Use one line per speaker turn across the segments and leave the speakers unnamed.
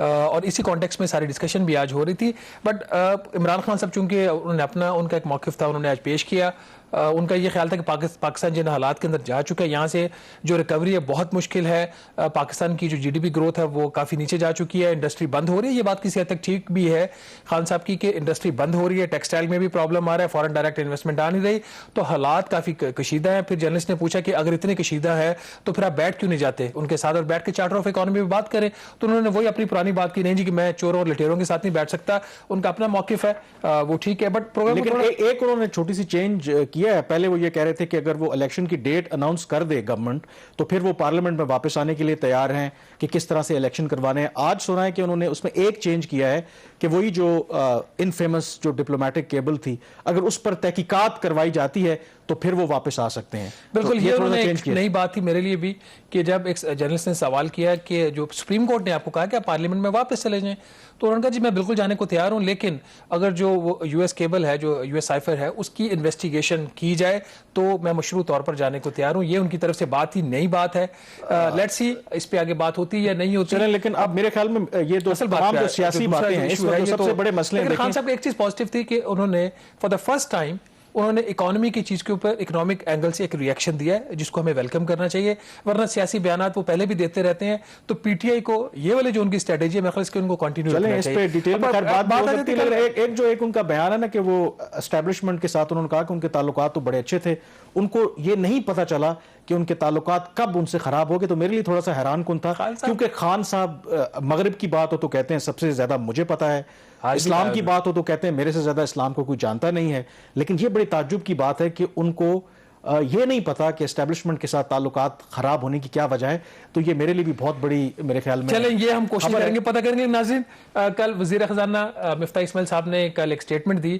اور اسی کانٹیکس میں ساری ڈسکشن بھی آج ہو رہی تھی. بٹ عمران خان صاحب چونکہ انہوں نے ان کا ایک موقف تھا, انہوں نے آج پیش کیا. ان کا یہ خیال تھا کہ پاکستان جن حالات کے اندر جا چکا ہے, یہاں سے جو ریکوری ہے بہت مشکل ہے. پاکستان کی جو جی ڈی پی گروتھ ہے وہ کافی نیچے جا چکی ہے, انڈسٹری بند ہو رہی ہے. یہ بات کسی حد تک ٹھیک بھی ہے خان صاحب کی کہ انڈسٹری بند ہو رہی ہے, ٹیکسٹائل میں بھی پرابلم آ رہا ہے, فارن ڈائریکٹ انویسٹمنٹ آ نہیں رہی, تو حالات کافی کشیدہ ہیں. پھر جرنلسٹ نے پوچھا کہ اگر اتنے کشیدہ ہے تو پھر آپ بیٹھ کیوں نہیں جاتے ان کے ساتھ اور بیٹھ کے چارٹر آف اکانومی پہ بات کریں. تو انہوں نے وہی اپنی پرانی بات کی, نہیں جی کہ میں چوروں اور لٹیروں کے ساتھ نہیں بیٹھ سکتا. ان کا اپنا موقف ہے, وہ ٹھیک ہے. بٹ
لیکن ایک انہوں نے چھوٹی سی چینج کیا ہے. پہلے وہ یہ کہہ رہے تھے کہ اگر وہ الیکشن کی ڈیٹ اناؤنس کر دے گورنمنٹ تو پھر وہ پارلیمنٹ میں واپس آنے کے لیے تیار ہیں کہ کس طرح سے الیکشن کروانے ہیں. آج سنا ہے کہ انہوں نے اس میں ایک چینج کیا ہے کہ وہی جو انفیمس جو ڈپلومیٹک کیبل تھی, اگر اس پر تحقیقات کروائی جاتی ہے تو پھر وہ واپس آ سکتے ہیں.
بالکل, یہ انہوں نے ایک نئی بات تھی میرے لیے بھی کہ جب ایک جرنلسٹ نے سوال کیا کہ جو سپریم کورٹ نے آپ کو کہا کہ آپ پارلیمنٹ میں واپس چلے جائیں, تو انہوں نے کہا جی میں بالکل جانے کو تیار ہوں, لیکن اگر جو وہ یو ایس کیبل ہے, جو یو ایس سائفر ہے, اس کی انویسٹیگیشن کی جائے تو میں مشروع طور پر جانے کو تیار ہوں. یہ ان کی طرف سے بات ہی نئی بات ہے. لیٹس سی اس پہ آگے بات ہوتی ہے یا نہیں ہوتی.
لیکن اب میرے خیال میں یہ تو تمام جو سیاسی باتیں ہیں اس وقت سب سے بڑے مسئلے ہیں.
خان صاحب ایک چیز پازیٹیو تھی کہ انہوں نے فار دا فرسٹ ٹائم انہوں نے اکانومی کی چیز کے اوپر اکنامک اینگل سے ایک ریئیکشن دیا ہے, جس کو ہمیں ویلکم کرنا چاہیے. ورنہ سیاسی بیانات وہ پہلے بھی دیتے رہتے ہیں, تو پی ٹی آئی کو یہ والے جو ان کی اسٹریٹجی ہے, میں خیال اس کے ان کو کنٹینیو رکھنا چاہیے.
ڈیٹیل میں خیر بات ہو سکتی ہے. ایک ان کا بیان ہے نا کہ وہ اسٹیبلشمنٹ کے ساتھ انہوں نے کہا کہ ان کے تعلقات تو بڑے اچھے تھے, ان کو یہ نہیں پتا چلا کہ ان کے تعلقات کب ان سے خراب ہو گئے. تو میرے لیے تھوڑا سا حیران کن تھا, کیونکہ خان صاحب مغرب کی بات ہو تو کہتے ہیں سب سے زیادہ مجھے پتا ہے, اسلام کی بات ہو تو کہتے ہیں میرے سے زیادہ اسلام کو کوئی جانتا نہیں ہے. لیکن یہ بڑی تعجب کی بات ہے کہ ان کو یہ نہیں پتا کہ اسٹیبلشمنٹ کے ساتھ تعلقات خراب ہونے کی کیا وجہ ہے. تو یہ میرے لیے بھی بہت بڑی میرے خیال میں
چلیں یہ ہم کوشش کریں گے پتہ کریں گے. ناظرین, کل وزیر خزانہ مفتاح اسماعیل صاحب نے کل ایک سٹیٹمنٹ دی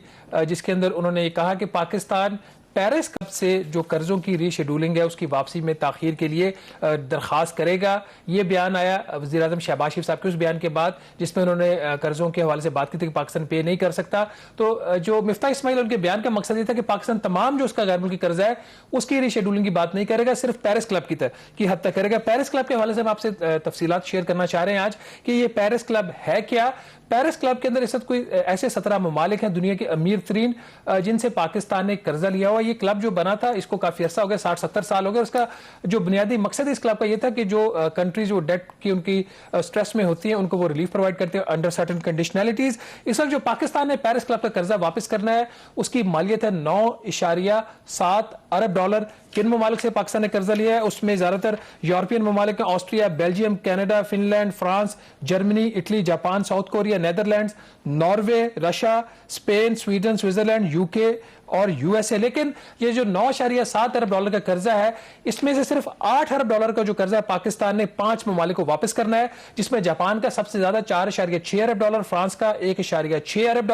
جس کے اندر انہوں نے یہ کہا کہ پاکستان پیرس کلب سے جو قرضوں کی ری شیڈولنگ ہے اس کی واپسی میں تاخیر کے لیے درخواست کرے گا. یہ بیان آیا وزیر اعظم شہباز شریف صاحب کے اس بیان کے بعد جس میں انہوں نے قرضوں کے حوالے سے بات کی تھی کہ پاکستان پے نہیں کر سکتا. تو جو مفتاح اسماعیل ان کے بیان کا مقصد یہ تھا کہ پاکستان تمام جو اس کا غیر ملکی قرضہ ہے اس کی ری شیڈولنگ کی بات نہیں کرے گا, صرف پیرس کلب کی حد تک کرے گا. پیرس کلب کے حوالے سے ہم آپ سے تفصیلات شیئر کرنا چاہ رہے ہیں آج کہ یہ پیرس کلب ہے کیا. پیرس کلب کے اندر اس وقت کوئی ایسے 17 ممالک ہیں دنیا کے امیر ترین جن سے پاکستان نے قرضہ لیا ہوا. یہ کلب جو بنا تھا اس کو کافی عرصہ ہو گیا, 60-70 سال ہو گئے. اس کا جو بنیادی مقصد اس کلب کا یہ تھا کہ جو کنٹریز جو ڈیٹ کی ان کی سٹریس میں ہوتی ہیں ان کو وہ ریلیف پرووائڈ کرتے ہیں انڈر سرٹن کنڈیشنلٹیز. اس وقت جو پاکستان نے پیرس کلب کا قرضہ واپس کرنا ہے اس کی مالیت ہے $9.7 ارب. کن ممالک سے پاکستان نے قرضہ لیا ہے اس میں زیادہ تر یورپین ممالک ہیں, Austria, Belgium, Canada, Finland, France, Germany, Italy, Japan, South Korea, Netherlands, Norway, Russia, Spain, Sweden, Switzerland, U K اور یو ایس اے. لیکن یہ جو $9.7 ارب کا قرضہ ہے اس میں سے صرف $8 ارب کا جو قرضہ ہے پاکستان نے 5 ممالک کو واپس کرنا ہے, جس میں جاپان کا سب سے زیادہ $4.6 ارب, فرانس کا $1.6 ارب,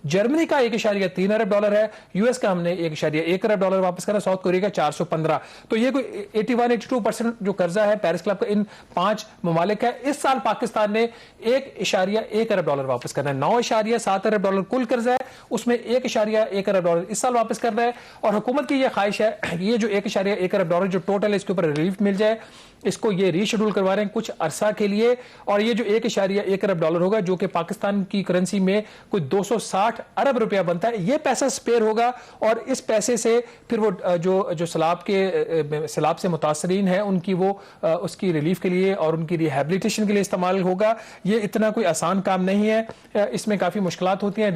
جرمنی کا $1.3 ارب ہے, یو ایس کا ہم نے $1.1 ارب واپس کرنا, ساؤتھ کوریا کا 415. تو یہ کوئی 81-82% جو قرضہ ہے پیرس کلب کا ان 5 ممالک ہے. اس سال پاکستان نے $1.1 ارب واپس کرنا ہے. $9.7 ارب کل قرضہ ہے, اس میں $1.1 ارب اس سال واپس کرنا ہے. اور حکومت کی یہ خواہش ہے یہ جو $1.1 ارب جو ٹوٹل ہے اس کے اوپر ریلیف مل جائے, اس کو یہ ری شیڈول کروا رہے ہیں کچھ عرصہ کے لیے. اور یہ جو $1.1 ارب ہوگا جو کہ پاکستان کی کرنسی میں کوئی 260 ارب روپیہ بنتا ہے, یہ پیسہ سپیئر ہوگا اور اس پیسے سے پھر وہ جو سیلاب سے متاثرین ہیں ان کی وہ اس کی ریلیف کے لیے اور ان کی ریہیبلیٹیشن کے لیے استعمال ہوگا. یہ اتنا کوئی آسان کام نہیں ہے, اس میں کافی مشکلات ہوتی ہیں,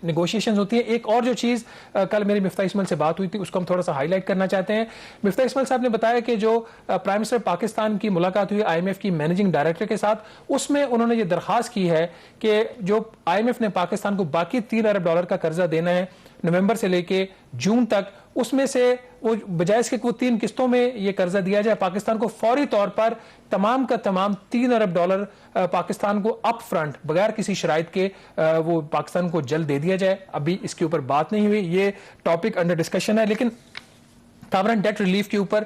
نیگوشیشنز ہوتی ہیں. ایک اور جو چیز کل میری مفتاح اسماعیل سے بات ہوئی تھی اس کو ہم تھوڑا سا ہائی لائٹ کرنا چاہتے ہیں. مفتاح اسماعیل صاحب نے بتایا کہ جو پرائم منسٹر پاکستان کی ملاقات ہوئی آئی ایم ایف کی مینیجنگ ڈائریکٹر کے ساتھ, اس میں انہوں نے یہ درخواست کی ہے کہ جو آئی ایم ایف نے پاکستان کو باقی $3 ارب کا قرضہ دینا ہے نومبر سے لے کے جون تک, اس میں سے وہ بجائے اس کے وہ 3 قسطوں میں یہ قرضہ دیا جائے پاکستان کو فوری طور پر تمام کا تمام $3 ارب پاکستان کو اپ فرنٹ بغیر کسی شرائط کے وہ پاکستان کو جلد دے دیا جائے. ابھی اس کے اوپر بات نہیں ہوئی, یہ ٹاپک انڈر ڈسکشن ہے. لیکن ساورن ڈیٹ ریلیف کے اوپر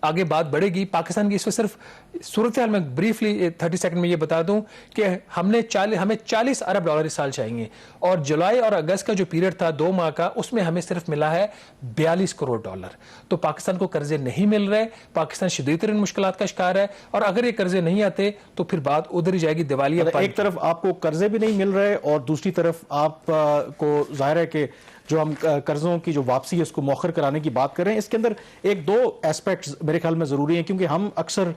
آگے بات بڑھے گی پاکستان کی. اس میں صرف صورتحال میں بریفلی 30 سیکنڈ میں یہ بتا دوں کہ ہمیں 40 ارب ڈالر اس سال چاہیے, اور جولائی اور اگست کا جو پیریڈ تھا 2 ماہ کا, اس میں ہمیں صرف ملا ہے 42 کروڑ ڈالر. تو پاکستان کو قرضے نہیں مل رہے, پاکستان شدید ترین مشکلات کا شکار ہے, اور اگر یہ قرضے نہیں آتے تو پھر بات ادھر ہی جائے گی دیوالیہ.
ایک طرف آپ کو قرضے بھی نہیں مل رہے اور دوسری طرف آپ کو ظاہر ہے کہ جو ہم قرضوں کی جو واپسی ہے اس کو مؤخر کرانے کی بات کر رہے ہیں. اس کے اندر ایک دو ایسپیکٹس میرے خیال میں ضروری ہیں, کیونکہ ہم اکثر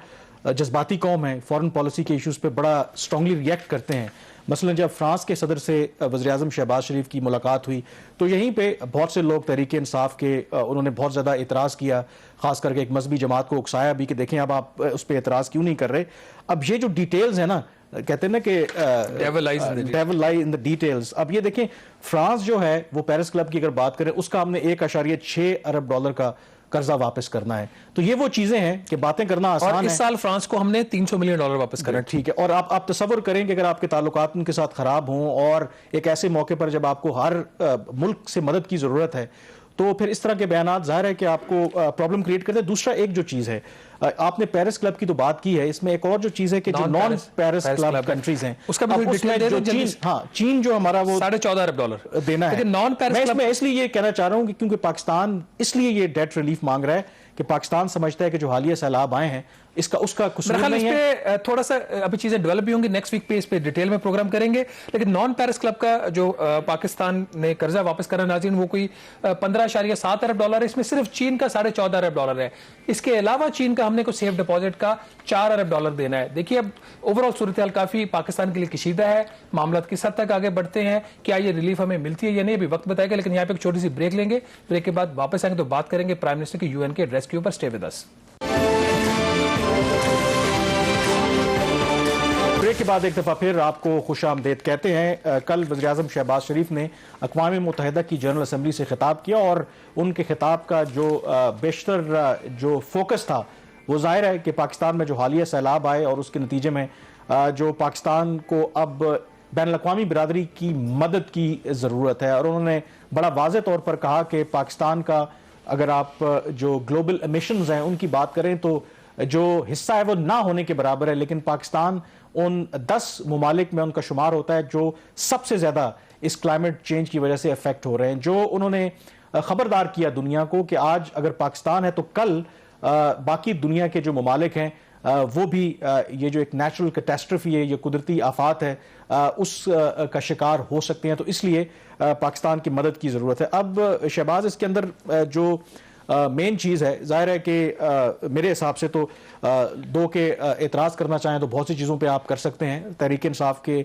جذباتی قوم ہیں, فارن پالیسی کے ایشوز پہ بڑا اسٹرانگلی ریئیکٹ کرتے ہیں. مثلا جب فرانس کے صدر سے وزیر اعظم شہباز شریف کی ملاقات ہوئی تو یہیں پہ بہت سے لوگ تحریک انصاف کے انہوں نے بہت زیادہ اعتراض کیا, خاص کر کے ایک مذہبی جماعت کو اکسایا بھی کہ دیکھیں اب آپ اس پہ اعتراض کیوں نہیں کر رہے. اب یہ جو ڈیٹیلز ہیں نا, کہتے ہیں نا کہ ڈیول لائی ان دی ڈیٹیلز. اب یہ دیکھیں فرانس جو ہے وہ پیرس کلب کی اگر بات کریں اس کا ہم نے 1.6 ارب ڈالر کا قرضہ واپس کرنا ہے. تو یہ وہ چیزیں ہیں کہ باتیں کرنا آسان ہے.
اور اس سال فرانس کو ہم نے 300 ملین ڈالر واپس کرنا.
ٹھیک ہے, اور آپ تصور کریں کہ اگر آپ کے تعلقات ان کے ساتھ خراب ہوں اور ایک ایسے موقع پر جب آپ کو ہر ملک سے مدد کی ضرورت ہے تو پھر اس طرح کے بیانات ظاہر ہے کہ آپ کو پرابلم کریٹ کرتے ہیں. دوسرا ایک جو چیز ہے, آپ نے پیرس کلب کی تو بات کی ہے, اس میں ایک اور جو چیز ہے کہ جو نان پیرس کلب کنٹریز ہیں
اس کا بھی ڈیٹیل دے دیں.
ہاں, چین جو ہمارا وہ
14.5 ارب ڈالر
دینا ہے. میں اس لیے یہ کہنا چاہ رہا ہوں کہ کیونکہ پاکستان اس لیے یہ ڈیٹ ریلیف مانگ رہا ہے کہ پاکستان سمجھتا ہے کہ جو حالیہ سیلاب آئے ہیں اس کا قصور نہیں ہے.
تھوڑا سا ابھی چیزیں ڈیولپ بھی ہوں گی, نیکسٹ ویک پہ اس پہ ڈیٹیل میں پروگرام کریں گے. لیکن نان پیرس کلب کا جو پاکستان نے قرضہ واپس کرنا ناظرین وہ کوئی 15.7 ارب ڈالر ہے. اس میں صرف چین کا 14.5 ارب ڈالر ہے. اس کے علاوہ چین کا ہم نے کوئی سیف ڈپازٹ کا 4 ارب ڈالر دینا ہے. دیکھیے اب اوور آل صورتحال کافی پاکستان کے لیے کشیدہ ہے, معاملات کس حد تک آگے بڑھتے ہیں, کیا یہ ریلیف ہمیں ملتی ہے یا نہیں, ابھی وقت بتائے گا. لیکن یہاں پہ ایک چھوٹی سی بریک لیں گے, بریک کے بعد واپس آئیں گے تو بات کریں گے پرائم منسٹر کی UN کے ایڈریس کے اوپر. Stay with us.
بریک کے بعد ایک دفعہ پھر آپ کو خوش آمدید کہتے ہیں. کل وزیر اعظم شہباز شریف نے اقوام متحدہ کی جنرل اسمبلی سے خطاب کیا اور ان کے خطاب کا جو بیشتر جو فوکس تھا وہ ظاہر ہے کہ پاکستان میں جو حالیہ سیلاب آئے اور اس کے نتیجے میں جو پاکستان کو اب بین الاقوامی برادری کی مدد کی ضرورت ہے. اور انہوں نے بڑا واضح طور پر کہا کہ پاکستان کا اگر آپ جو گلوبل ایمیشنز ہیں ان کی بات کریں تو جو حصہ ہے وہ نہ ہونے کے برابر ہے, لیکن پاکستان ان 10 ممالک میں ان کا شمار ہوتا ہے جو سب سے زیادہ اس کلائمیٹ چینج کی وجہ سے افیکٹ ہو رہے ہیں. جو انہوں نے خبردار کیا دنیا کو کہ آج اگر پاکستان ہے تو کل باقی دنیا کے جو ممالک ہیں وہ بھی یہ جو ایک نیچرل کیٹاسٹرفی ہے, یہ قدرتی آفات ہے, اس کا شکار ہو سکتے ہیں. تو اس لیے پاکستان کی مدد کی ضرورت ہے. اب شہباز اس کے اندر جو مین چیز ہے ظاہر ہے کہ میرے حساب سے تو دو کے اعتراض کرنا چاہیں تو بہت سی چیزوں پہ آپ کر سکتے ہیں. تحریک انصاف کے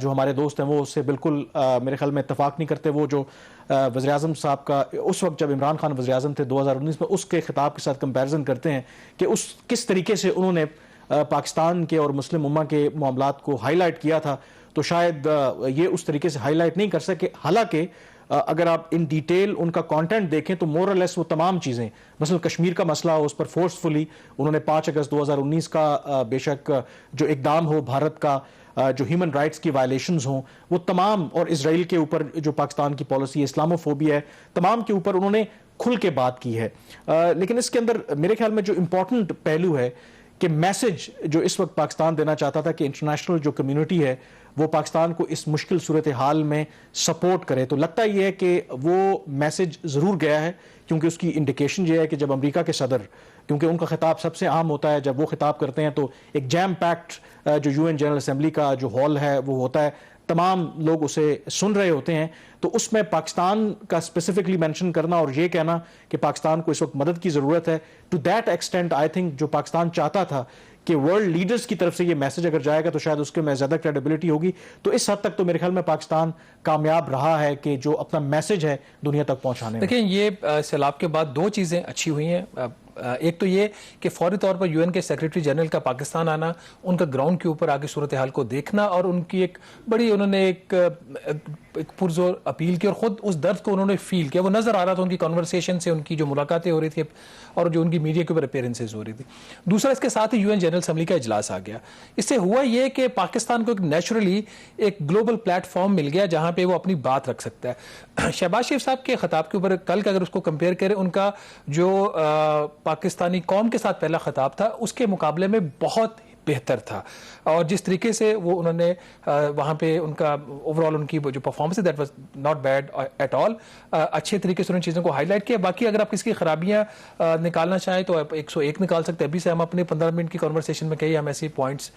جو ہمارے دوست ہیں وہ اس سے بالکل میرے خیال میں اتفاق نہیں کرتے. وہ جو وزیر اعظم صاحب کا اس وقت جب عمران خان وزیر اعظم تھے 2019 میں, اس کے خطاب کے ساتھ کمپیریزن کرتے ہیں کہ اس کس طریقے سے انہوں نے پاکستان کے اور مسلم امہ کے معاملات کو ہائی لائٹ کیا تھا, تو شاید یہ اس طریقے سے ہائی لائٹ نہیں کر سکے. حالانکہ اگر آپ ان ڈیٹیل ان کا کانٹینٹ دیکھیں تو مور اور لیس وہ تمام چیزیں, مثلا کشمیر کا مسئلہ ہو اس پر فورسفلی انہوں نے 5 اگست 2019 کا بے شک جو اقدام ہو بھارت کا, جو ہیومن رائٹس کی وائلیشنز ہوں وہ تمام, اور اسرائیل کے اوپر جو پاکستان کی پالیسی ہے, اسلاموفوبیا ہے, تمام کے اوپر انہوں نے کھل کے بات کی ہے. لیکن اس کے اندر میرے خیال میں جو امپورٹنٹ پہلو ہے کہ میسج جو اس وقت پاکستان دینا چاہتا تھا کہ انٹرنیشنل جو کمیونٹی ہے وہ پاکستان کو اس مشکل صورتحال میں سپورٹ کرے, تو لگتا یہ ہے کہ وہ میسج ضرور گیا ہے. کیونکہ اس کی انڈیکیشن یہ ہے کہ جب امریکہ کے صدر, کیونکہ ان کا خطاب سب سے عام ہوتا ہے, جب وہ خطاب کرتے ہیں تو ایک جیم پیکٹ جو UN جنرل اسمبلی کا جو ہال ہے وہ ہوتا ہے, تمام لوگ اسے سن رہے ہوتے ہیں, تو اس میں پاکستان کا اسپیسیفکلی مینشن کرنا اور یہ کہنا کہ پاکستان کو اس وقت مدد کی ضرورت ہے, to that extent I think جو پاکستان چاہتا تھا کہ ورلڈ لیڈرز کی طرف سے یہ میسج اگر جائے گا تو شاید اس کے میں زیادہ کریڈیبلٹی ہوگی. تو اس حد تک تو میرے خیال میں پاکستان کامیاب رہا ہے کہ جو اپنا میسج ہے دنیا تک پہنچانے میں.
دیکھیں یہ سیلاب کے بعد 2 چیزیں اچھی ہوئی ہیں. ایک تو یہ کہ فوری طور پر UN کے سیکریٹری جنرل کا پاکستان آنا, ان کا گراؤنڈ کے اوپر آگے صورتحال کو دیکھنا, اور ان کی ایک بڑی انہوں نے ایک پرزور اپیل کی اور خود اس درد کو انہوں نے فیل کیا. وہ نظر آ رہا تھا ان کی کنورسیشن سے, ان کی جو ملاقاتیں ہو رہی تھی اور جو ان کی میڈیا کے اوپر اپیرنسز ہو رہی تھی. دوسرا اس کے ساتھ ہی UN جنرل اسمبلی کا اجلاس آ گیا. اس سے ہوا یہ کہ پاکستان کو ایک نیچرلی ایک گلوبل پلیٹ فارم مل گیا جہاں پہ وہ اپنی بات رکھ سکتا ہے. شہباز شریف صاحب کے خطاب کے اوپر کل کا اگر اس کو کمپیئر کریں, ان کا جو پاکستانی قوم کے ساتھ پہلا خطاب تھا اس کے مقابلے میں بہت بہتر تھا, اور جس طریقے سے وہ انہوں نے وہاں پہ ان کا اوور آل ان کی جو پرفارمنس ہے that was not bad at all, اچھے طریقے سے ان چیزوں کو ہائی لائٹ کیا. باقی اگر آپ کسی کی خرابیاں نکالنا چاہیں تو آپ 101 نکال سکتے ہیں. ابھی سے ہم اپنے 15 منٹ کی کنورسیشن میں کہیے ہم ایسی پوائنٹس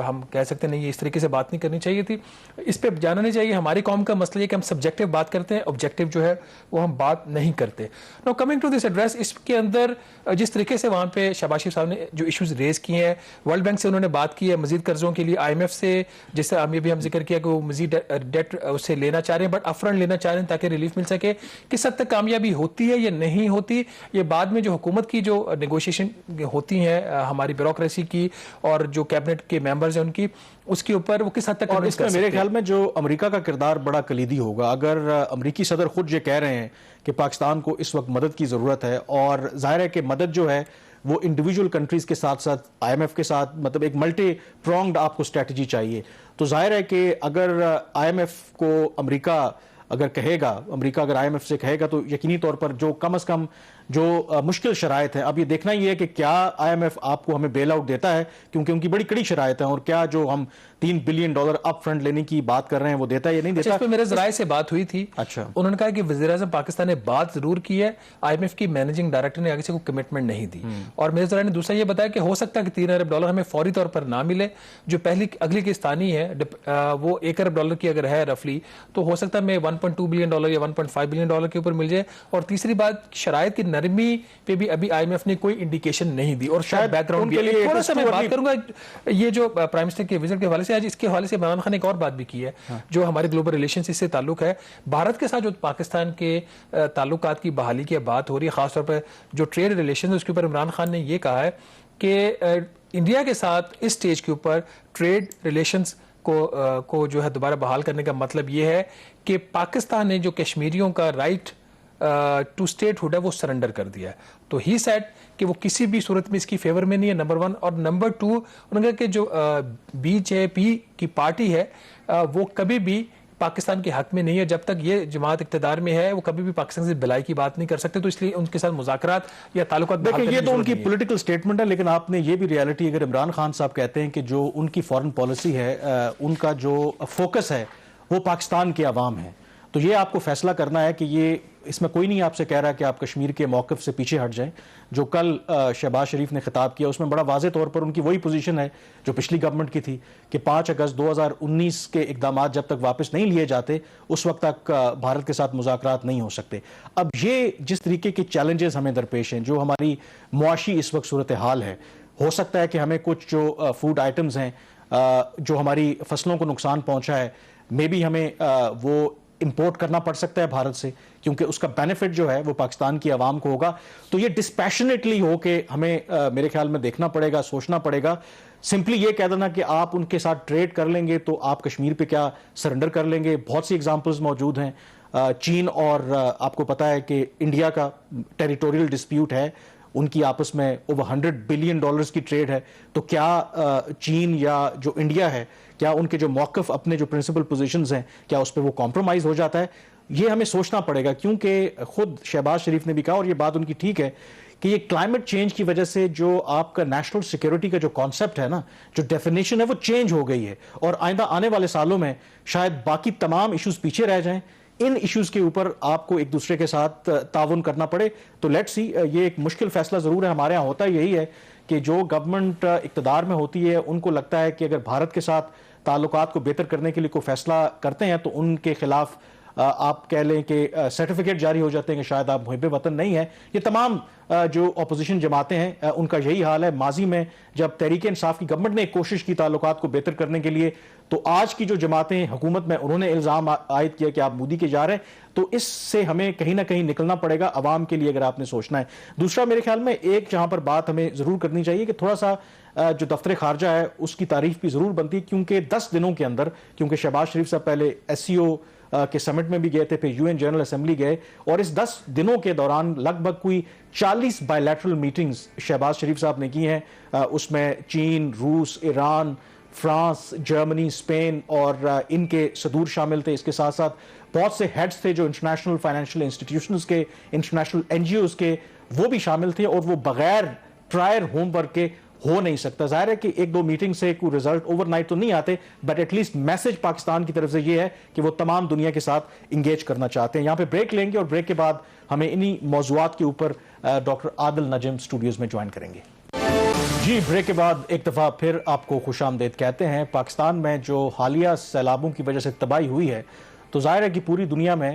ہم کہہ سکتے نہیں, یہ اس طریقے سے بات نہیں کرنی چاہیے تھی, اس پہ جانا نہیں چاہیے. ہماری قوم کا مسئلہ یہ کہ ہم سبجیکٹو بات کرتے ہیں, آبجیکٹو جو ہے وہ ہم بات نہیں کرتے. نو کمنگ ٹو دس ایڈریس, اس کے اندر جس طریقے سے وہاں پہ شہباز شریف صاحب نے جو ایشوز ریز کیے ہیں, ورلڈ بینک سے انہوں نے بات کی ہے مزید قرضوں کے لیے, IMF سے جیسے ہم ذکر کیا کہ وہ مزید ڈیٹ اسے لینا چاہ رہے ہیں, بٹ افرنٹ لینا چاہ رہے ہیں تاکہ ریلیف مل سکے. کس حد تک کامیابی ہوتی ہے یا نہیں ہوتی, یہ بعد میں جو حکومت کی جو نیگوشیشن ہوتی ہیں ہماری بیوروکریسی کی اور جو کیبنٹ کے ممبرز ہیں ان کی, اس کے اوپر وہ کس حد تک.
اور اس میں میرے خیال میں جو امریکہ کا کردار بڑا کلیدی ہوگا. اگر امریکی صدر خود یہ کہہ رہے ہیں کہ پاکستان کو اس وقت مدد کی ضرورت ہے, اور ظاہر ہے کہ مدد جو ہے وہ انڈیویجول کنٹریز کے ساتھ ساتھ IMF کے ساتھ, مطلب ایک ملٹی پرونگڈ آپ کو اسٹریٹجی چاہیے, تو ظاہر ہے کہ اگر IMF کو امریکہ اگر کہے گا, امریکہ اگر IMF سے کہے گا, تو یقینی طور پر جو کم از کم جو مشکل شرائط ہیں, اب یہ دیکھنا یہ ہے کہ کیا IMF آپ کو ہمیں بیل آؤٹ دیتا ہے, کیونکہ ان کی بڑی کڑی شرائط ہیں, اور کیا جو ہم $3 بلین اپ فرنٹ لینے کی بات کر رہے ہیں وہ دیتا ہے یا نہیں دیتا.
اس پہ میرے ذرائع سے بات ہوئی تھی,
اچھا,
انہوں نے کہا کہ وزیر اعظم پاکستان نے بات ضرور کی ہے, IMF کی مینیجنگ ڈائریکٹر نے آگے سے کوئی کمٹمنٹ نہیں دی. اور میرے ذرائع نے دوسرا یہ بتایا کہ ہو سکتا ہے کہ $3 ارب ہمیں فوری طور پر نہ ملے, جو اگلی قسط آنی ہے وہ $1 ارب کی اگر ہے رفلی, تو ہو سکتا ہے ہمیں $1.2 بلین یا $1.5 بلین کے اوپر مل جائے. اور تیسری بات, شرائط کی نرمی پہ بھی ابھی IMF نے کوئی انڈیکیشن نہیں دی. اور شاید بیک گراؤنڈ کے لیے تھوڑا سا میں بات کروں گا یہ جو پرائم منسٹر کے وزٹ کے حوالے سے, آج اس کے حوالے سے عمران خان نے ایک اور بات بھی کی ہے جو ہمارے گلوبل ریلیشن سے تعلق ہے. بھارت کے ساتھ جو پاکستان کے تعلقات کی بحالی کی بات ہو رہی ہے, خاص طور پر جو ٹریڈ ریلیشن ہے, اس کے اوپر عمران خان نے یہ کہا ہے کہ انڈیا کے ساتھ اس سٹیج کے اوپر ٹریڈ ریلیشنز کو جو ہے دوبارہ بحال کرنے کا مطلب یہ ہے کہ پاکستان نے جو کشمیریوں کا رائٹ ٹو اسٹیٹ ہوڈ ہے وہ سرنڈر کر دیا ہے. تو ہی سیٹ کہ وہ کسی بھی صورت میں اس کی فیور میں نہیں ہے, نمبر 1. اور نمبر 2, انہوں نے کہا کہ جو BJP کی پارٹی ہے وہ کبھی بھی پاکستان کے حق میں نہیں ہے. جب تک یہ جماعت اقتدار میں ہے وہ کبھی بھی پاکستان سے بلائی کی بات نہیں کر سکتے, تو اس لیے ان کے ساتھ مذاکرات یا تعلقات.
دیکھیں یہ تو ان کی پولیٹیکل سٹیٹمنٹ ہے, لیکن آپ نے یہ بھی ریالٹی, اگر عمران خان صاحب کہتے ہیں کہ جو ان کی فورن پالیسی ہے, ان کا جو فوکس ہے وہ پاکستان کے عوام ہے, تو یہ آپ کو فیصلہ کرنا ہے کہ یہ, اس میں کوئی نہیں آپ سے کہہ رہا کہ آپ کشمیر کے موقف سے پیچھے ہٹ جائیں. جو کل شہباز شریف نے خطاب کیا اس میں بڑا واضح طور پر ان کی وہی پوزیشن ہے جو پچھلی گورنمنٹ کی تھی کہ 5 اگست 2019 کے اقدامات جب تک واپس نہیں لیے جاتے اس وقت تک بھارت کے ساتھ مذاکرات نہیں ہو سکتے. اب یہ جس طریقے کے چیلنجز ہمیں درپیش ہیں, جو ہماری معاشی اس وقت صورتحال ہے, ہو سکتا ہے کہ ہمیں کچھ جو فوڈ آئٹمز ہیں جو ہماری فصلوں کو نقصان پہنچا ہے, مے بی ہمیں وہ امپورٹ کرنا پڑ سکتا ہے بھارت سے, کیونکہ اس کا بینیفٹ جو ہے وہ پاکستان کی عوام کو ہوگا. تو یہ ڈسپیشنیٹلی ہو کے ہمیں میرے خیال میں دیکھنا پڑے گا, سوچنا پڑے گا. سمپلی یہ کہہ دینا کہ آپ ان کے ساتھ ٹریڈ کر لیں گے تو آپ کشمیر پہ کیا سرنڈر کر لیں گے. بہت سی ایگزامپلز موجود ہیں. چین اور آپ کو پتا ہے کہ انڈیا کا ٹیریٹوریل ڈسپیوٹ ہے, ان کی آپس میں اوور $100 بلین کی ٹریڈ ہے. تو کیا چین یا جو انڈیا ہے, کیا ان کے جو موقف, اپنے جو پرنسپل پوزیشنز ہیں, کیا اس پہ وہ کمپرومائز ہو جاتا ہے؟ یہ ہمیں سوچنا پڑے گا, کیونکہ خود شہباز شریف نے بھی کہا, اور یہ بات ان کی ٹھیک ہے, کہ یہ کلائمیٹ چینج کی وجہ سے جو آپ کا نیشنل سیکیورٹی کا جو کانسیپٹ ہے نا, جو ڈیفینیشن ہے وہ چینج ہو گئی ہے, اور آئندہ آنے والے سالوں میں شاید باقی تمام ایشوز پیچھے رہ جائیں. ان ایشوز کے اوپر آپ کو ایک دوسرے کے ساتھ تعاون کرنا پڑے. تو لیٹس سی, یہ ایک مشکل فیصلہ ضرور ہے. ہمارے ہاں ہوتا یہی ہے کہ جو گورنمنٹ اقتدار میں ہوتی ہے ان کو لگتا ہے کہ اگر بھارت کے ساتھ تعلقات کو بہتر کرنے کے لیے کوئی فیصلہ کرتے ہیں تو ان کے خلاف آپ کہہ لیں کہ سرٹیفکیٹ جاری ہو جاتے ہیں کہ شاید آپ محب وطن نہیں ہیں. یہ تمام جو اپوزیشن جماعتیں ہیں ان کا یہی حال ہے. ماضی میں جب تحریک انصاف کی گورنمنٹ نے ایک کوشش کی تعلقات کو بہتر کرنے کے لیے, تو آج کی جو جماعتیں حکومت میں, انہوں نے الزام عائد کیا کہ آپ مودی کے جا رہے ہیں. تو اس سے ہمیں کہیں نہ کہیں نکلنا پڑے گا عوام کے لیے, اگر آپ نے سوچنا ہے. دوسرا میرے خیال میں ایک جہاں پر بات ہمیں ضرور کرنی چاہیے کہ تھوڑا سا جو دفتر خارجہ ہے اس کی تعریف بھی ضرور بنتی, کیونکہ 10 دنوں کے اندر, کیونکہ شہباز شریف صاحب پہلے SCO کے سمٹ میں بھی گئے تھے, پھر UN جنرل اسمبلی گئے, اور اس 10 دنوں کے دوران لگ بھگ کوئی 40 بائیلیٹرل میٹنگز شہباز شریف صاحب نے کی ہیں. اس میں چین, روس, ایران, فرانس, جرمنی, اسپین اور ان کے صدور شامل تھے. اس کے ساتھ ساتھ بہت سے ہیڈز تھے جو انٹرنیشنل فائنینشیل انسٹیٹیوشنز کے, انٹرنیشنل NGOs کے, وہ بھی شامل تھے, اور وہ بغیر پرائر ہوم ورک کے ہو نہیں سکتا. ظاہر ہے کہ ایک دو میٹنگ سے کوئی رزلٹ اوور نائٹ تو نہیں آتے, but at least message Pakistan کی طرف سے یہ ہے کہ وہ تمام دنیا کے ساتھ انگیج کرنا چاہتے ہیں. یہاں پہ بریک لیں گے, اور بریک کے بعد ہمیں انہی موضوعات کے اوپر ڈاکٹر عادل نجم اسٹوڈیوز میں جوائن کریں گے. جی, بریک کے بعد ایک دفعہ پھر آپ کو خوش آمدید کہتے ہیں. پاکستان میں جو حالیہ سیلابوں کی وجہ سے تباہی ہوئی ہے, تو ظاہر ہے کہ پوری دنیا میں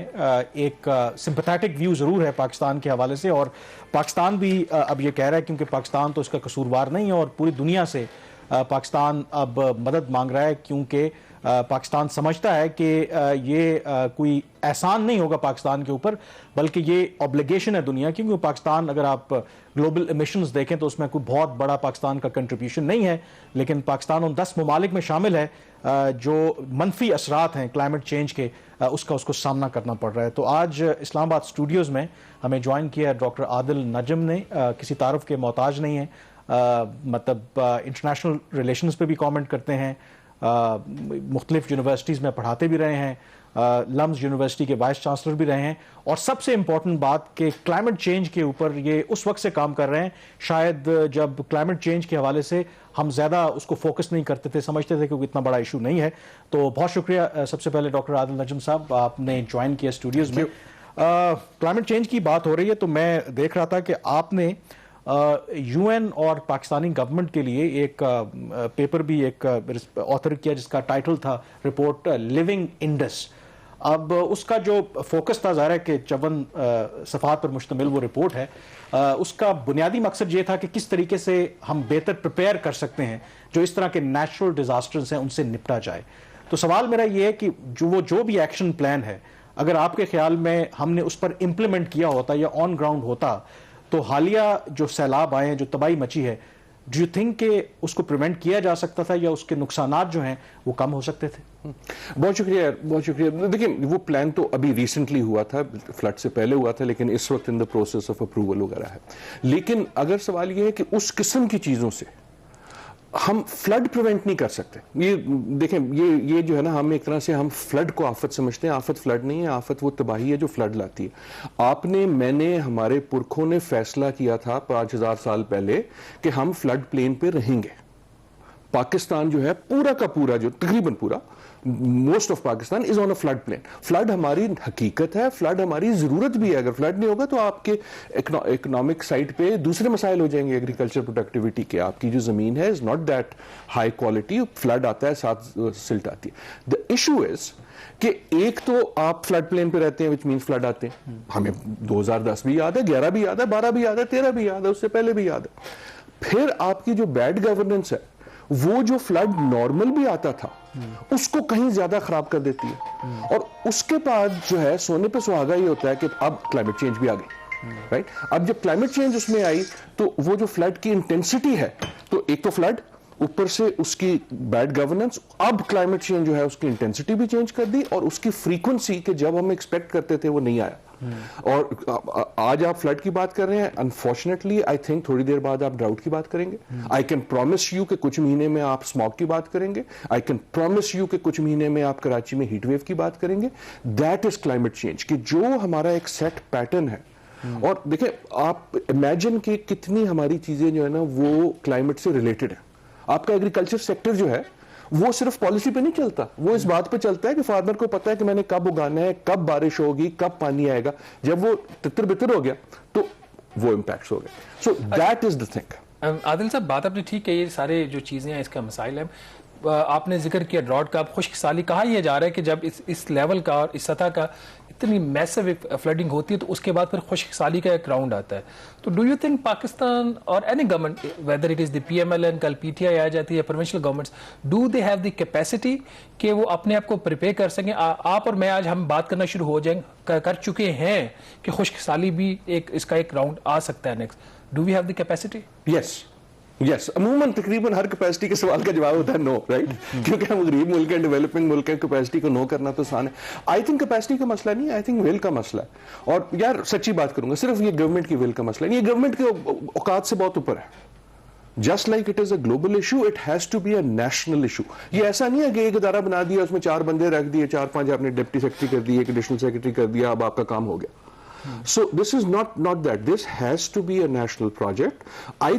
ایک سمپتھیٹک ویو ضرور ہے پاکستان کے حوالے سے, اور پاکستان بھی اب یہ کہہ رہا ہے, کیونکہ پاکستان تو اس کا قصوروار نہیں ہے, اور پوری دنیا سے پاکستان اب مدد مانگ رہا ہے, کیونکہ پاکستان سمجھتا ہے کہ یہ کوئی احسان نہیں ہوگا پاکستان کے اوپر, بلکہ یہ اوبلیگیشن ہے دنیا کی. کیونکہ پاکستان, اگر آپ گلوبل ایمیشنز دیکھیں تو اس میں کوئی بہت بڑا پاکستان کا کنٹریبیوشن نہیں ہے, لیکن پاکستان ان 10 ممالک میں شامل ہے جو منفی اثرات ہیں کلائمیٹ چینج کے, اس کو سامنا کرنا پڑ رہا ہے. تو آج اسلام آباد اسٹوڈیوز میں ہمیں جوائن کیا ہے ڈاکٹر عادل نجم نے. کسی تعارف کے محتاج نہیں ہیں, مطلب انٹرنیشنل ریلیشنز پہ بھی کامنٹ کرتے ہیں, مختلف یونیورسٹیز میں پڑھاتے بھی رہے ہیں, لمز یونیورسٹی کے وائس چانسلر بھی رہے ہیں, اور سب سے امپورٹنٹ بات کہ کلائمیٹ چینج کے اوپر یہ اس وقت سے کام کر رہے ہیں شاید جب کلائمیٹ چینج کے حوالے سے ہم زیادہ اس کو فوکس نہیں کرتے تھے, سمجھتے تھے کہ اتنا بڑا ایشو نہیں ہے. تو بہت شکریہ سب سے پہلے ڈاکٹر عادل نجم صاحب, آپ نے جوائن کیا اسٹوڈیوز میں. کلائمیٹ چینج کی بات ہو رہی ہے, تو میں دیکھ رہا تھا کہ آپ نے یو این اور پاکستانی گورنمنٹ کے لیے ایک پیپر بھی ایک آتھر کیا جس کا ٹائٹل تھا رپورٹ لیونگ انڈس. اب اس کا جو فوکس تھا, ظاہر ہے کہ 54 صفحات پر مشتمل وہ رپورٹ ہے, اس کا بنیادی مقصد یہ تھا کہ کس طریقے سے ہم بہتر پریپیئر کر سکتے ہیں جو اس طرح کے نیچرل ڈیزاسٹرز ہیں ان سے نپٹا جائے. تو سوال میرا یہ ہے کہ جو بھی ایکشن پلان ہے, اگر آپ کے خیال میں ہم نے اس پر امپلیمنٹ کیا ہوتا یا آن گراؤنڈ ہوتا, تو حالیہ جو سیلاب آئے ہیں, جو تباہی مچی ہے, ڈو یو تھنک کہ اس کو پریونٹ کیا جا سکتا تھا, یا اس کے نقصانات جو ہیں وہ کم ہو سکتے تھے؟
بہت شکریہ, بہت شکریہ. دیکھیں, وہ پلان تو ابھی ریسنٹلی ہوا تھا, فلڈ سے پہلے ہوا تھا, لیکن اس وقت ان دا پروسیس آف اپروول وغیرہ ہے. لیکن اگر سوال یہ ہے کہ اس قسم کی چیزوں سے ہم فلڈ پریونٹ نہیں کر سکتے. یہ دیکھیں, یہ جو ہے نا, ہم ایک طرح سے ہم فلڈ کو آفت سمجھتے ہیں. آفت فلڈ نہیں ہے, آفت وہ تباہی ہے جو فلڈ لاتی ہے. آپ نے, میں نے, ہمارے پرکھوں نے فیصلہ کیا تھا 5000 سال پہلے کہ ہم فلڈ پلین پہ رہیں گے. پاکستان جو ہے پورا کا پورا, جو تقریباً پورا, most of Pakistan is on a flood plain. Flood ہماری حقیقت ہے, فلڈ ہماری ضرورت بھی ہے. اگر فلڈ نہیں ہوگا تو آپ کے اکنامک سائٹ پہ دوسرے مسائل ہو جائیں گے ایگریکلچر پروڈکٹیوٹی کے. آپ کی جو زمین ہے is not that high quality, flood آتا ہے ساتھ سلٹ آتی ہے. دا ایشو از کہ ایک تو آپ فلڈ پلین پہ رہتے ہیں وچ مینس فلڈ آتے ہیں. ہمیں 2010 بھی یاد ہے, 11 بھی یاد ہے, 12 بھی یاد ہے, 13 بھی یاد ہے, اس سے پہلے بھی یاد ہے. پھر آپ کی جو بیڈ گورننس ہے, وہ جو فلڈ نارمل بھی آتا تھا اس کو کہیں زیادہ خراب کر دیتی ہے. اور اس کے بعد جو ہے سونے پہ سہاگا یہ ہوتا ہے کہ اب کلائمیٹ چینج بھی آ گئی, رائٹ. اب جب کلائمیٹ چینج اس میں آئی تو وہ جو فلڈ کی انٹینسٹی ہے, تو ایک تو فلڈ, اوپر سے اس کی بیڈ گورننس, اب کلائمیٹ چینج جو ہے اس کی انٹینسٹی بھی چینج کر دی, اور اس کی فریکوینسی کہ جب ہم ایکسپیکٹ کرتے تھے وہ نہیں آیا. اور آج آپ فلڈ کی بات کر رہے ہیں, انفارچونیٹلی آئی تھنک تھوڑی دیر بعد آپ ڈراؤٹ کی بات کریں گے. آئی کین پرومس یو کہ کچھ مہینے میں آپ اسموگ کی بات کریں گے. آئی کین پرومس یو کہ کچھ مہینے میں آپ کراچی میں ہیٹ ویو کی بات کریں گے. دیٹ از کلائمیٹ چینج, کہ جو ہمارا ایک سیٹ پیٹرن ہے. اور دیکھیں, آپ امیجن کہ کتنی ہماری چیزیں جو ہے نا وہ کلائمیٹ سے ریلیٹڈ ہیں. آپ کا ایگریکلچر سیکٹر جو ہے وہ صرف پالیسی پہ نہیں چلتا, وہ اس بات پہ چلتا ہے کہ فارمر کو پتا ہے کہ میں نے کب اگانا ہے, کب بارش ہوگی, کب پانی آئے گا. جب وہ تتر بتر ہو گیا تو وہ امپیکٹس ہو گئے. So that is the thing.
عادل صاحب, بات آپ نے ٹھیک ہے, یہ سارے جو چیزیں ہیں اس کا مسائل ہیں. آپ نے ذکر کیا ڈراٹ کا, خشک سالی. کہا یہ جا رہا ہے کہ جب اس لیول کا اور اس سطح کا اتنی میسو فلڈنگ ہوتی ہے تو اس کے بعد پھر خشک سالی کا ایک راؤنڈ آتا ہے. تو ڈو یو تھنک پاکستان اور any government, whether it is the P M L N, کل پی ٹی آئی آ جاتی ہے, provincial governments, do they have the capacity کہ وہ اپنے آپ کو پریپیئر کر سکیں؟ آپ اور میں آج ہم بات کرنا شروع ہو جائیں, کر چکے ہیں کہ خشک سالی بھی اس کا ایک راؤنڈ آ سکتا ہے next. Do we have the capacity?
Yes, عموماً تقریباً ہر کیپیسٹی کے سوال کا جواب ہوتا ہے نو, رائٹ. کیونکہ ہم غریب ملک ہیں, ڈیولپنگ ملک ہیں, کیپیسٹی کو نو کرنا تو آسان ہے. آئی تھنک کیپیسٹی کا مسئلہ نہیں ہے, آئی تھنک ول کا مسئلہ ہے. اور یار سچی بات کروں گا, صرف یہ گورنمنٹ کی ول کا مسئلہ نہیں, یہ گورنمنٹ کے اوقات سے بہت اوپر ہے. Just like it is a global issue, it has to be a national issue. یہ ایسا نہیں ہے کہ ایک ادارہ بنا دیا, اس میں 4 بندے رکھ دیے, 4-5 آپ نے ڈپٹی سیکرٹری کر دی, ایک ایڈیشنل سیکرٹری کر دیا, اب آپ کا کام ہو گیا. So this is not that. This has to be a national project. I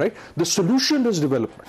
right? The solution is development.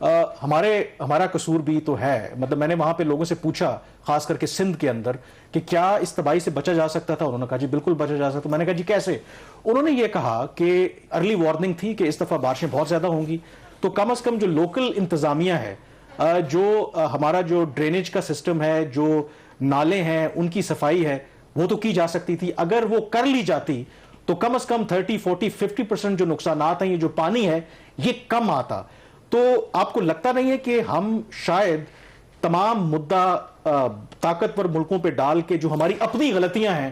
ہمارا قصور بھی تو ہے. مطلب میں نے وہاں پہ لوگوں سے پوچھا خاص کر کے سندھ کے اندر کہ کیا اس تباہی سے بچا جا سکتا تھا. انہوں نے کہا جی بالکل بچا جا سکتا. میں نے کہا جی کیسے؟ انہوں نے یہ کہا کہ ارلی وارننگ تھی کہ اس دفعہ بارشیں بہت زیادہ ہوں گی, تو کم از کم جو لوکل انتظامیہ ہے, جو ہمارا جو ڈرینیج کا سسٹم ہے, جو نالے ہیں ان کی صفائی ہے, وہ تو کی جا سکتی تھی. اگر وہ کر لی جاتی تو کم از کم 30, 40, 50% جو نقصانات ہیں, یہ جو پانی ہے یہ کم آتا. تو آپ کو لگتا نہیں ہے کہ ہم شاید تمام مدعا طاقتور ملکوں پہ ڈال کے جو ہماری اپنی غلطیاں ہیں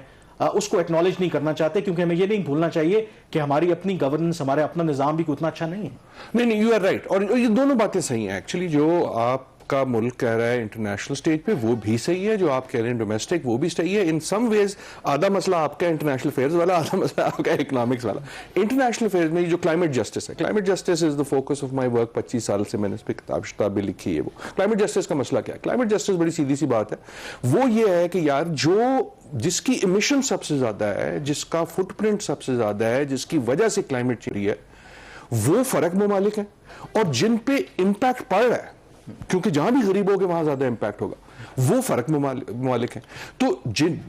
اس کو ایکنالج نہیں کرنا چاہتے, کیونکہ ہمیں یہ نہیں بھولنا چاہیے کہ ہماری اپنی گورننس, ہمارا اپنا نظام بھی اتنا اچھا نہیں ہے.
نہیں, یو آر رائٹ, اور یہ دونوں باتیں صحیح ہیں ایکچولی. جو آپ کا ملک کہہ رہا ہے انٹرنیشنل سٹیج پہ وہ بھی صحیح ہے, جو آپ کہہ رہے ہیں ڈومیسٹک وہ بھی صحیح ہے. ان سم ویز آدھا مسئلہ آپ کا انٹرنیشنل افیئرز والا, آدھا مسئلہ آپ کا اکنامکس والا. انٹرنیشنل افیئرز میں جو کلائمیٹ جسٹس ہے, climate justice is the focus of my work. 25 سال سے میں نے اس پہ کتاب بھی لکھی ہے. وہ کلائمیٹ جسٹس کا مسئلہ کیا ہے؟ کلائمیٹ جسٹس بڑی سیدھی سی بات ہے. وہ یہ ہے کہ یار جس کی ایمیشن سب سے زیادہ ہے, جس کا فٹ پرنٹ سب سے زیادہ ہے, جس کی وجہ سے کلائمیٹ چینج ہے, وہ فرق ممالک ہیں. اور جن پہ امپیکٹ پڑ رہا ہے, کیونکہ جہاں بھی غریب ہوگے وہاں زیادہ امپیکٹ ہوگا, وہ فرق ممالک ہیں. تو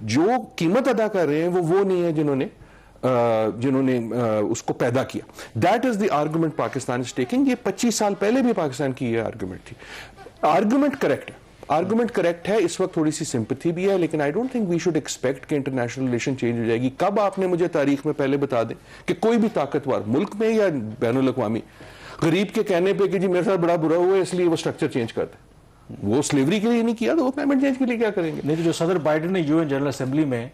جو قیمت ادا کر رہے ہیں وہ نہیں ہے جنہوں نے اس کو پیدا کیا. That is the argument Pakistan is taking. یہ 25 سال پہلے بھی پاکستان کی یہ آرگومنٹ تھی. آرگومنٹ کریکٹ ہے, آرگومنٹ کریکٹ ہے. اس وقت تھوڑی سی سمپتھی بھی ہے, لیکن I don't think we should expect کہ انٹرنیشنل ریلیشن چینج ہو جائے گی. کب آپ نے مجھے تاریخ میں پہلے بتا دیں کہ کوئی بھی طاقتور ملک میں یا بین الاقوامی غریب کے کہنے پہ کہ جی میرے ساتھ بڑا برا ہوا ہے اس لیے وہ سٹرکچر چینج کر دیں. وہ سلیوری کے لیے نہیں کیا تو وہ کلائمیٹ چینج کے لیے کیا کریں گے؟
نہیں, جو صدر بائیڈن نے UN جنرل اسمبلی میں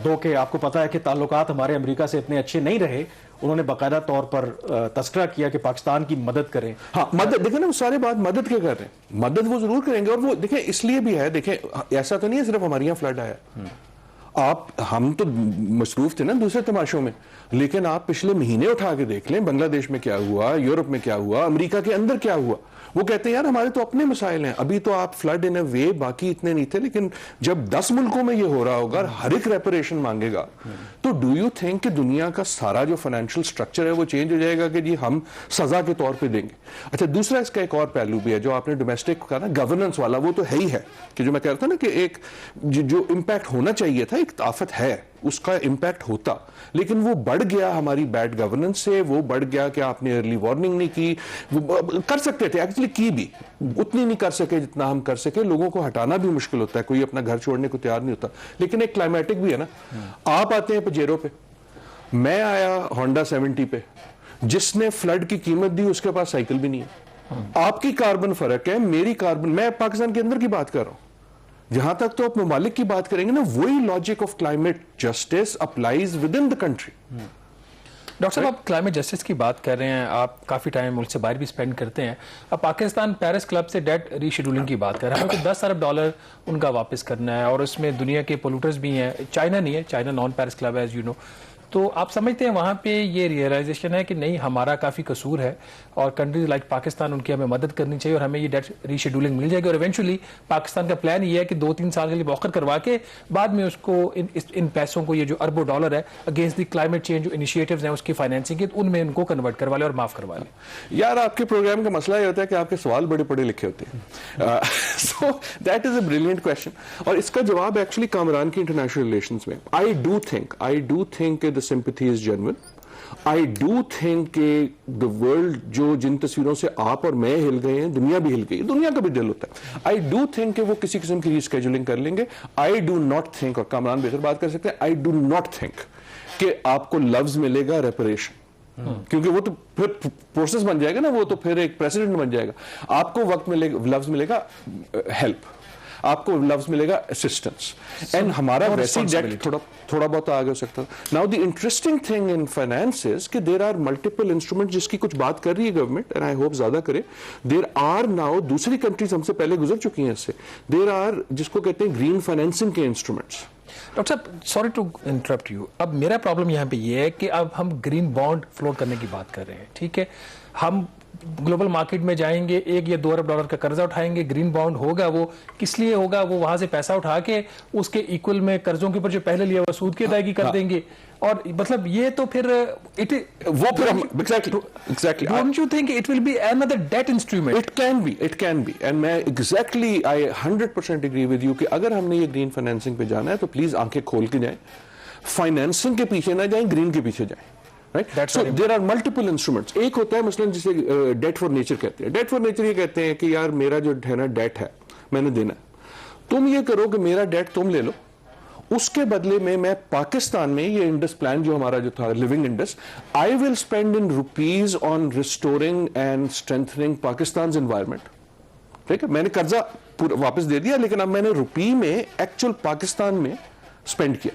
دو کہ آپ کو پتا ہے کہ تعلقات ہمارے امریکہ سے اتنے اچھے نہیں رہے, انہوں نے باقاعدہ طور پر تذکرہ کیا کہ پاکستان کی مدد کریں.
ہاں مدد, دیکھیں نا وہ سارے بات مدد کے کر رہے ہیں, مدد وہ ضرور کریں گے. اور وہ دیکھیں اس لیے بھی ہے, دیکھیں ایسا تو نہیں ہے صرف ہمارے یہاں فلڈ آیا. ہم تو مصروف تھے نا دوسرے تماشوں میں, لیکن آپ پچھلے مہینے اٹھا کے دیکھ لیں, بنگلہ دیش میں کیا ہوا, یورپ میں کیا ہوا, امریکہ کے اندر کیا ہوا. وہ کہتے ہیں یار ہمارے تو اپنے مسائل ہیں. ابھی تو آپ فلڈ ان اے وے باقی اتنے نہیں تھے, لیکن جب 10 ملکوں میں یہ ہو رہا ہوگا اور ہر ایک ریپریشن مانگے گا, تو ڈو یو تھنک کہ دنیا کا سارا جو فائنینشیل سٹرکچر ہے وہ چینج ہو جائے گا کہ جی ہم سزا کے طور پہ دیں گے؟ اچھا, دوسرا اس کا ایک اور پہلو بھی ہے جو آپ نے ڈومیسٹک کہا نا, گورننس والا, وہ تو ہے ہی ہے کہ جو میں کہہ رہا تھا نا کہ ایک جو امپیکٹ ہونا چاہیے تھا, ایک آفت ہے اس کا امپیکٹ ہوتا, لیکن وہ بڑھ گیا ہماری بیڈ گورننس سے. وہ بڑھ گیا کہ آپ نے ارلی وارننگ نہیں کی. وہ کر سکتے تھے ایکچولی, کی بھی اتنی نہیں کر سکے جتنا ہم کر سکے. لوگوں کو ہٹانا بھی مشکل ہوتا ہے, کوئی اپنا گھر چھوڑنے کو تیار نہیں ہوتا. لیکن ایک کلائمیٹک بھی ہے نا, آپ آتے ہیں پجیرو پہ, میں آیا ہونڈا 70 پہ, جس نے فلڈ کی قیمت دی اس کے پاس سائیکل بھی نہیں ہے. آپ کی کاربن فرق ہے, میری کاربن, میں پاکستان کے اندر کی بات کر رہا ہوں. جہاں تک تو آپ ممالک کی بات کریں گے نا, وہی logic of climate justice applies with in the country.
Doctor صاحب آپ کلائمیٹ جسٹس کی بات کر رہے ہیں, آپ کافی ٹائم ملک سے باہر بھی اسپینڈ کرتے ہیں. اب پاکستان پیرس کلب سے ڈیٹ ری شیڈولنگ کی بات کر رہے ہیں, ہمیں تو $10 ارب ان کا واپس کرنا ہے, اور اس میں دنیا کے پولوٹرز بھی ہیں. چائنا نہیں ہے, چائنا نان پیرس کلب ہے ایز یو نو. تو آپ سمجھتے ہیں وہاں پہ یہ ریئلائزیشن ہے کہ نہیں ہمارا کافی قصور ہے, اور کنٹریز لائک پاکستان ان کی ہمیں مدد کرنی چاہیے, اور ہمیں یہ ڈیٹ ری شیڈولنگ مل جائے گی, اور ایونچولی پاکستان کا پلان یہ ہے کہ 2-3 سال کے لیے موخر کروا کے بعد میں اس کو ان پیسوں کو, یہ جو اربوں ڈالر ہے اگینسٹ دی کلائمیٹ چینج جو انیشیٹیوز ہیں اس کی فائنینسنگ کی, ان میں ان کو کنورٹ کروا لیں اور معاف کروا لیں.
یار آپ کے پروگرام کا مسئلہ یہ ہوتا ہے کہ آپ کے سوال بڑے پڑھے لکھے ہوتے ہیں. So that is a brilliant question, اور اس کا جواب ایکچولی کامران کی انٹرنیشنل ریلیشنز میں. I do think the sympathy is genuine. I do think کہ the world جو جن تصویروں سے آپ اور میں ہل گئے ہیں, دنیا بھی ہل گئی, دنیا کا بھی دل ہوتا ہے. I do think کہ وہ کسی قسم کی ریسکیجولنگ کر لیں گے. I do not think, اور کامران بہتر بات کر سکتے ہیں, I do not think کہ آپ کو لفظ ملے گا ریپریشن, کیونکہ وہ تو پھر پروسیس بن جائے گا نا, وہ تو پھر ایک پریسیڈنٹ بن جائے گا. آپ کو وقت ملے گا, لفظ ملے گا ہیلپ, آپ کو لفظ ملے گا اسسٹنس, اینڈ ہمارا ویسے ڈیٹ تھوڑا بہت آگے ہو سکتا ہے. Now the interesting thing in finance is کہ دیر آر ملٹیپل انسٹرومنٹ جس کی کچھ بات کر رہی ہے گورنمنٹ, اینڈ آئی ہوپ زیادہ کرے. دیر آر ناؤ, دوسری کنٹریز ہم سے پہلے گزر چکی ہیں اس سے, دیر آر جس کو کہتے ہیں گرین فائنینسنگ کے انسٹرومنٹس.
ڈاکٹر صاحب سوری ٹو انٹرپٹ یو, اب میرا پرابلم یہاں پہ یہ ہے کہ اب ہم گرین بانڈ فلوٹ کرنے کی بات کر رہے ہیں, ٹھیک ہے, ہم گلوبل مارکیٹ میں جائیں گے, 1 یا 2 ارب ڈالر کا قرضہ اٹھائیں گے, گرین بانڈ ہوگا, وہ کس لیے ہوگا, وہ وہاں سے پیسہ اٹھا کے اس کے ایکول میں قرضوں کے اوپر جو پہلے لیا وہ سود کی ادائیگی کر دیں گے, اور مطلب یہ تو پھر
وہ پھر exactly
don't you think it will be another debt instrument?
it can be and میں exactly I 100% agree with you کہ اگر ہم نے یہ گرین فائنینسنگ پہ جانا ہے تو پلیز آنکھیں کھول کے جائیں, فائنینسنگ کے پیچھے نہ جائیں, گرین کے پیچھے جائیں. Right? So there are multiple instruments. ایک ہوتا ہے مثلا جسے ڈیٹ فار نیچر کہتے ہیں. ڈیٹ فار نیچر یہ کہتے ہیں کہ یار میرا جو ہے نا ڈیٹ ہے میں نے دینا ہے, تم یہ کرو کہ میرا ڈیٹ تم لے لو, اس کے بدلے میں پاکستان میں یہ انڈس پلان جو ہمارا جو تھا living Indus, I will spend in rupees on restoring and strengthening Pakistan's environment. ٹھیک ہے, میں نے قرضہ واپس دے دیا لیکن اب میں نے روپی میں ایکچوئل پاکستان میں اسپینڈ کیا,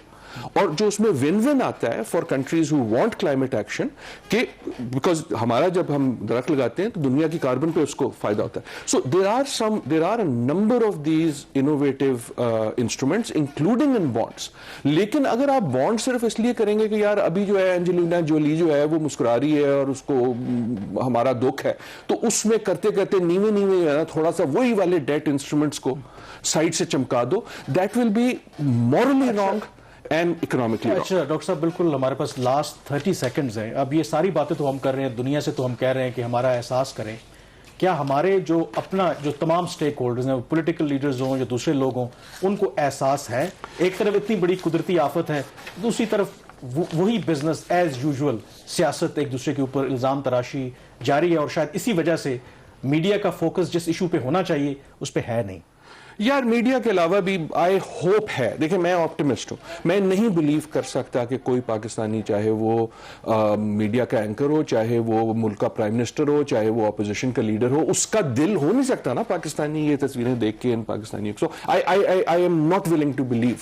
اور جو اس میں ون ون آتا ہے for countries who want climate action, کہ بیکاز ہمارا جب ہم درخت لگاتے ہیں تو دنیا کی کاربن پہ اس کو فائدہ ہوتا ہے. So there are a number of these innovative instruments including in bonds. لیکن اگر آپ بانڈ صرف اس لیے کریں گے کہ یار ابھی جو ہے اینجلینا جولی جو ہے وہ مسکرا رہی ہے اور اس کو ہمارا دکھ ہے, تو اس میں کرتے کرتے نیوے نیوے ہے نا تھوڑا سا وہی والے ڈیٹ انسٹرومنٹس کو سائڈ سے چمکا دو, that will be morally wrong and economically.
اچھا ڈاکٹر صاحب, بالکل ہمارے پاس لاسٹ 30 سیکنڈز ہیں. اب یہ ساری باتیں تو ہم کر رہے ہیں, دنیا سے تو ہم کہہ رہے ہیں کہ ہمارا احساس کریں, کیا ہمارے جو اپنا جو تمام سٹیک ہولڈرز ہیں, پولیٹیکل لیڈرز ہوں یا دوسرے لوگ ہوں, ان کو احساس ہے؟ ایک طرف اتنی بڑی قدرتی آفت ہے, دوسری طرف وہی بزنس ایز یوزول, سیاست, ایک دوسرے کے اوپر الزام تراشی جاری ہے, اور شاید اسی وجہ سے میڈیا کا فوکس جس ایشو پہ ہونا چاہیے اس پہ ہے نہیں.
یار میڈیا کے علاوہ بھی آئی ہوپ ہے. دیکھیں میں آپٹیمسٹ ہوں, میں نہیں بلیو کر سکتا کہ کوئی پاکستانی, چاہے وہ میڈیا کا اینکر ہو, چاہے وہ ملک کا پرائم منسٹر ہو, چاہے وہ اپوزیشن کا لیڈر ہو, اس کا دل ہو نہیں سکتا نا پاکستانی یہ تصویریں دیکھ کے ان پاکستانیوں. So I am not willing to believe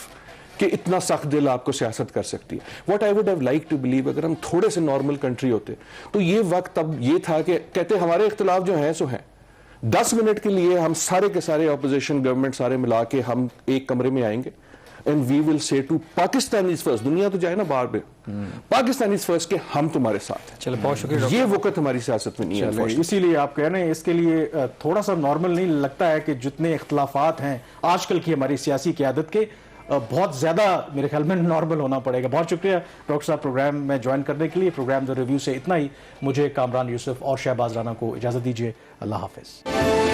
کہ اتنا سخت دل آپ کو سیاست کر سکتی ہے. What I would have like to believe, اگر ہم تھوڑے سے نارمل کنٹری ہوتے تو یہ وقت اب یہ تھا کہ کہتے ہمارے اختلاف جو ہیں سو ہیں, 10 منٹ کے لیے ہم سارے کے سارے اپوزیشن گورنمنٹ سارے ملا کے ہم ایک کمرے میں آئیں گے اینڈ وی ول سے ٹو پاکستانیز فرسٹ, دنیا تو جائے نا باہر میں, پاکستانیز فرسٹ کے ہم تمہارے ساتھ ہیں.
چلو بہت شکریہ.
یہ وقت ہماری سیاست میں نہیں ہے,
اسی لیے آپ کہہ رہے ہیں اس کے لیے تھوڑا سا نارمل نہیں لگتا ہے کہ جتنے اختلافات ہیں آج کل کی ہماری سیاسی قیادت کے, بہت زیادہ میرے خیال میں نارمل ہونا پڑے گا. بہت شکریہ ڈاکٹر صاحب پروگرام میں جوائن کرنے کے لیے. پروگرام دا ریویو سے اتنا ہی. مجھے کامران یوسف اور شہباز رانا کو اجازت دیجیے. اللہ حافظ.